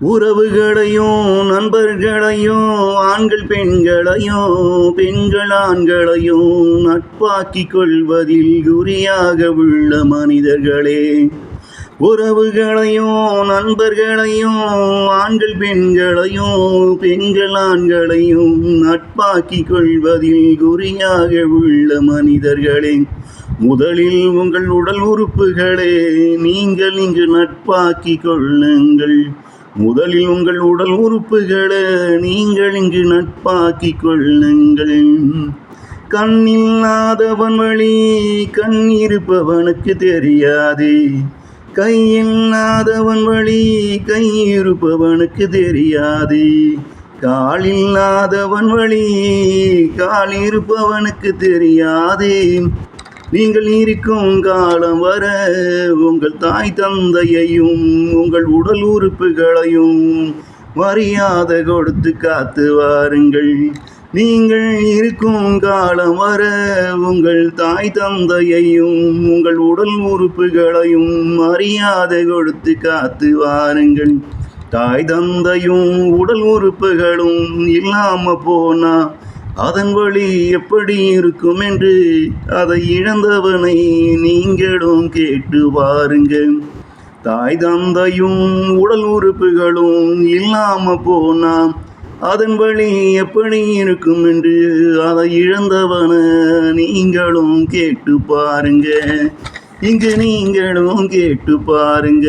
உறவுகளையும் நண்பர்களையும் ஆண்கள் பெண்களையும் பெண்கள் ஆண்களையும் நட்பாக்கிக் கொள்வதில் குறியாக உள்ள மனிதர்களே. உறவுகளையும் நண்பர்களையும் ஆண்கள் பெண்களையும் பெண்கள் ஆண்களையும் நட்பாக்கிக் கொள்வதில் குறியாக உள்ள மனிதர்களே. முதலில் உங்கள் உடல் உறுப்புகளே நீங்கள் இங்கு நட்பாக்கிக் கொள்ளுங்கள். முதலில் உங்கள் உடல் உறுப்புகளை நீங்கள் இங்கு நட்பாக்கிக் கொள்ளுங்கள். கண்ணில்லாதவன் வழி கண் இருப்பவனுக்கு தெரியாது. கையில்லாதவன் வழி கை இருப்பவனுக்கு தெரியாது. காலில்லாதவன் வழி கால் இருப்பவனுக்கு தெரியாது. நீங்கள் இருக்கும் காலம் வர உங்கள் தாய் தந்தையையும் உங்கள் உடல் உறுப்புகளையும் மரியாதை கொடுத்து காத்து வாருங்கள். நீங்கள் இருக்கும் காலம் வர உங்கள் தாய் தந்தையையும் உங்கள் உடல் உறுப்புகளையும் மரியாதை கொடுத்து காத்து வாருங்கள். தாய் தந்தையும் உடல் உறுப்புகளும் இல்லாம போனா அதன் வழி எப்படி இருக்கும் என்று அதை இழந்தவனை நீங்களும் கேட்டு பாருங்கள். தாய் தந்தையும் உடல் உறுப்புகளும் இல்லாம போனா அதன் வழி எப்படி இருக்கும் என்று அதை இழந்தவனை நீங்களும் கேட்டு பாருங்க. இங்கு நீங்களும் கேட்டு பாருங்க.